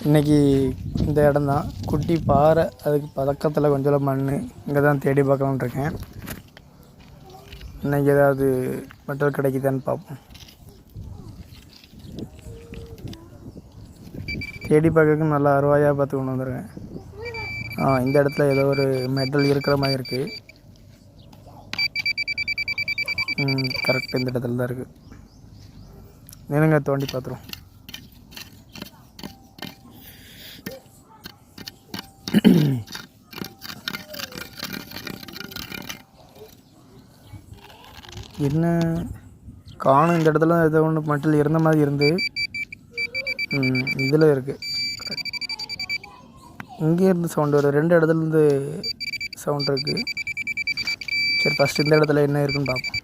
இன்றைக்கி இந்த இடம் தான் குட்டி பாறை, அதுக்கு பக்கத்தில் கொஞ்சம் மண். இங்கே தான் தேடி பார்க்கலான்னு இருக்கேன். இன்றைக்கி ஏதாவது மெட்டல் கிடைக்குதான்னு பார்ப்போம். தேடி பார்க்கறதுக்கு நல்லா அருவாயாக பார்த்து கொண்டு வந்துருக்கேன். இந்த இடத்துல ஏதோ ஒரு மெட்டல் இருக்கிற மாதிரி இருக்குது. கரெக்ட், இந்த இடத்துல தான் இருக்குது. நினைங்க, தோண்டி பார்த்துருவோம். என்ன காணும், இந்த இடத்துல ஏதோ ஒன்று மெட்டல் இருந்த மாதிரி இருந்து இதில் இருக்குது. இங்கே இருந்து சவுண்டு வரும், 2 இடத்துலேருந்து சவுண்ட் இருக்குது. சரி, ஃபஸ்ட்டு இந்த இடத்துல என்ன இருக்குன்னு பார்ப்போம்.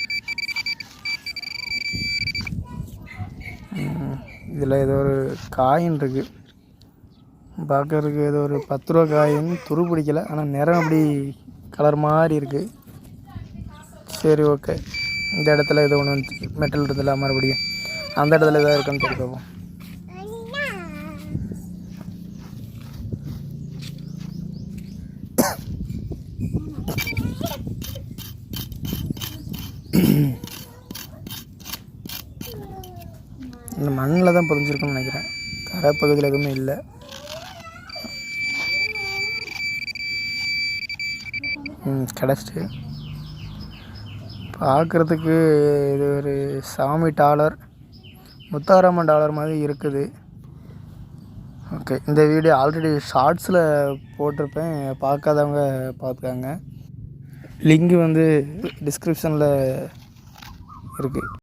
இதில் ஏதோ ஒரு காயின் இருக்குது. பார்க்கறதுக்கு ஏதோ ஒரு 10 ரூபா காயின், துரு பிடிக்கலை, ஆனால் நிறம் அப்படி கலர் மாதிரி இருக்குது. சரி, ஓகே. இந்த இடத்துல ஏதோ ஒன்று வந்துச்சு, மெட்டல் இடத்துல மறுபடியும் அந்த இடத்துல ஏதாவது இருக்கான்னு சொல்லி பார்ப்போம். இந்த மண்ணில் தான் புரிஞ்சிருக்குன்னு நினைக்கிறேன். கரை பகுதியில் எதுவுமே இல்லை. கிடச்சிட்டு பார்க்குறதுக்கு இது ஒரு சாமி டாலர், முத்தாரம்மன் டாலர் மாதிரி இருக்குது. ஓகே, இந்த வீடியோ ஆல்ரெடி ஷார்ட்ஸில் போட்டிருப்பேன், பார்க்காதவங்க பார்த்துக்காங்க. லிங்க் வந்து டிஸ்கிரிப்ஷனில் இருக்குது.